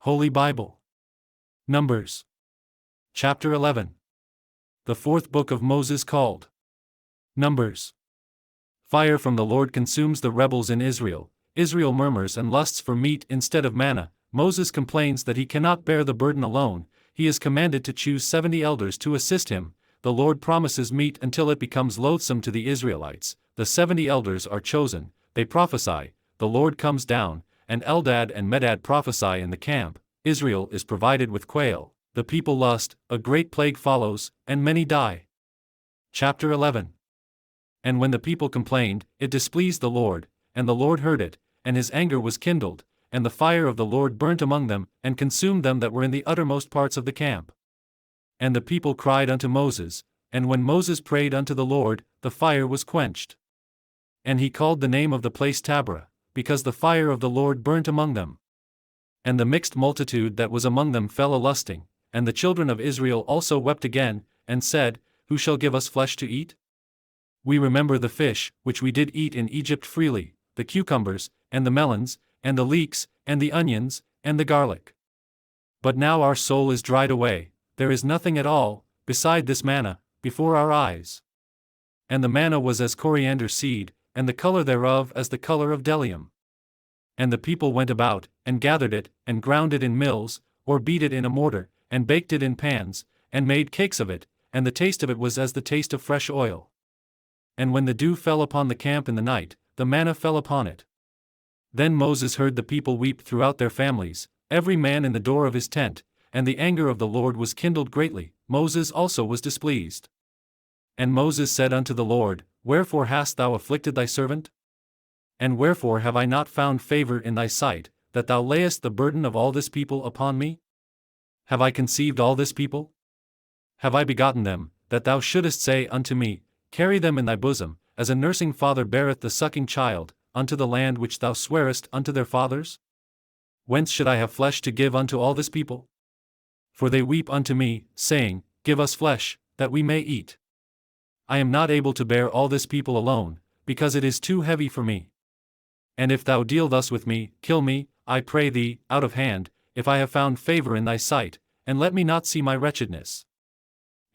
Holy Bible. Numbers. Chapter 11. The fourth book of Moses called Numbers. Fire from the Lord consumes the rebels in Israel. Israel murmurs and lusts for meat instead of manna. Moses complains that he cannot bear the burden alone. He is commanded to choose 70 elders to assist him. The Lord promises meat until it becomes loathsome to the Israelites. The 70 elders are chosen. They prophesy. The Lord comes down, and Eldad and Medad prophesy in the camp. Israel is provided with quail. The people lust, a great plague follows, and many die. Chapter 11. And when the people complained, it displeased the Lord, and the Lord heard it, and his anger was kindled, and the fire of the Lord burnt among them, and consumed them that were in the uttermost parts of the camp. And the people cried unto Moses, and when Moses prayed unto the Lord, the fire was quenched. And he called the name of the place Taberah, because the fire of the Lord burnt among them. And the mixed multitude that was among them fell a-lusting, and the children of Israel also wept again, and said, Who shall give us flesh to eat? We remember the fish, which we did eat in Egypt freely, the cucumbers, and the melons, and the leeks, and the onions, and the garlic. But now our soul is dried away, there is nothing at all, beside this manna, before our eyes. And the manna was as coriander seed, and the color thereof as the color of bdellium. And the people went about, and gathered it, and ground it in mills, or beat it in a mortar, and baked it in pans, and made cakes of it, and the taste of it was as the taste of fresh oil. And when the dew fell upon the camp in the night, the manna fell upon it. Then Moses heard the people weep throughout their families, every man in the door of his tent, and the anger of the Lord was kindled greatly. Moses also was displeased. And Moses said unto the Lord, Wherefore hast thou afflicted thy servant? And wherefore have I not found favor in thy sight, that thou layest the burden of all this people upon me? Have I conceived all this people? Have I begotten them, that thou shouldest say unto me, Carry them in thy bosom, as a nursing father beareth the sucking child, unto the land which thou swarest unto their fathers? Whence should I have flesh to give unto all this people? For they weep unto me, saying, Give us flesh, that we may eat. I am not able to bear all this people alone, because it is too heavy for me. And if thou deal thus with me, kill me, I pray thee, out of hand, if I have found favor in thy sight, and let me not see my wretchedness.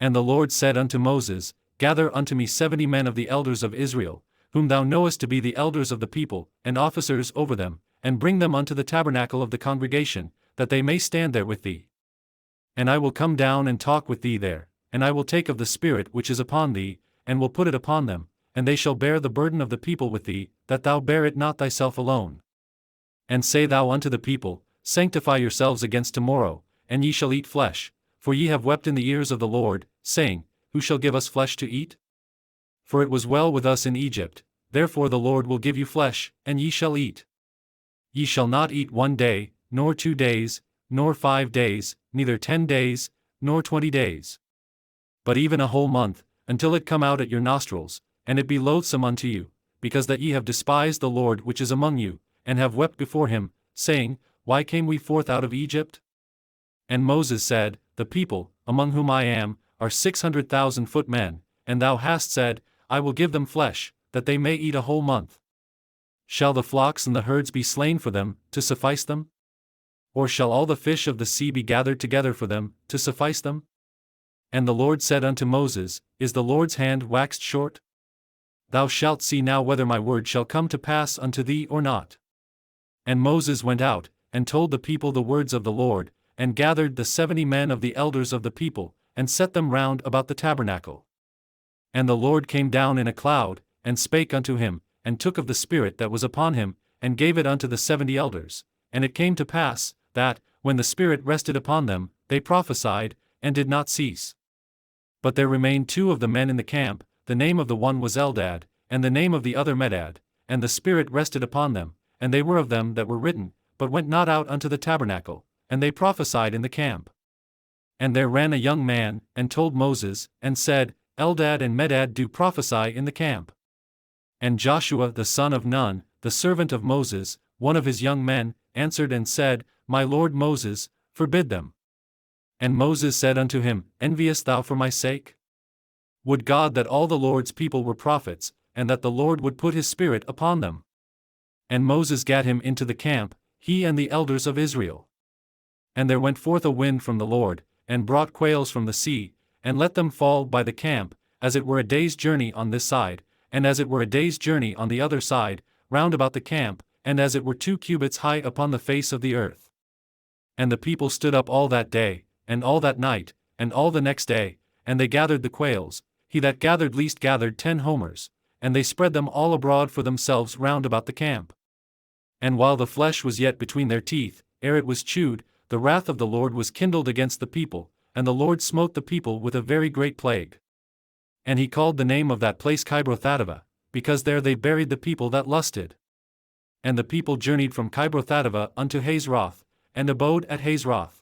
And the Lord said unto Moses, Gather unto me 70 men of the elders of Israel, whom thou knowest to be the elders of the people, and officers over them, and bring them unto the tabernacle of the congregation, that they may stand there with thee. And I will come down and talk with thee there, and I will take of the Spirit which is upon thee, and will put it upon them, and they shall bear the burden of the people with thee, that thou bear it not thyself alone. And say thou unto the people, Sanctify yourselves against tomorrow, and ye shall eat flesh, for ye have wept in the ears of the Lord, saying, Who shall give us flesh to eat? For it was well with us in Egypt, therefore the Lord will give you flesh, and ye shall eat. Ye shall not eat 1 day, nor 2 days, nor 5 days, neither 10 days, nor 20 days. But even a whole month, until it come out at your nostrils, and it be loathsome unto you, because that ye have despised the Lord which is among you, and have wept before him, saying, Why came we forth out of Egypt? And Moses said, The people, among whom I am, are 600,000 footmen, and thou hast said, I will give them flesh, that they may eat a whole month. Shall the flocks and the herds be slain for them, to suffice them? Or shall all the fish of the sea be gathered together for them, to suffice them? And the Lord said unto Moses, Is the Lord's hand waxed short? Thou shalt see now whether my word shall come to pass unto thee or not. And Moses went out, and told the people the words of the Lord, and gathered the 70 men of the elders of the people, and set them round about the tabernacle. And the Lord came down in a cloud, and spake unto him, and took of the Spirit that was upon him, and gave it unto the 70 elders. And it came to pass, that, when the Spirit rested upon them, they prophesied, and did not cease. But there remained 2 of the men in the camp, the name of the one was Eldad, and the name of the other Medad, and the Spirit rested upon them, and they were of them that were written, but went not out unto the tabernacle, and they prophesied in the camp. And there ran a young man, and told Moses, and said, Eldad and Medad do prophesy in the camp. And Joshua the son of Nun, the servant of Moses, one of his young men, answered and said, My lord Moses, forbid them. And Moses said unto him, Enviest thou for my sake? Would God that all the Lord's people were prophets, and that the Lord would put his Spirit upon them. And Moses gat him into the camp, he and the elders of Israel. And there went forth a wind from the Lord, and brought quails from the sea, and let them fall by the camp, as it were a day's journey on this side, and as it were a day's journey on the other side, round about the camp, and as it were 2 cubits high upon the face of the earth. And the people stood up all that day, and all that night, and all the next day, and they gathered the quails. He that gathered least gathered 10 homers, and they spread them all abroad for themselves round about the camp. And while the flesh was yet between their teeth, ere it was chewed, the wrath of the Lord was kindled against the people, and the Lord smote the people with a very great plague. And he called the name of that place Kibroth-hattaavah, because there they buried the people that lusted. And the people journeyed from Kibroth-hattaavah unto Hazeroth, and abode at Hazeroth.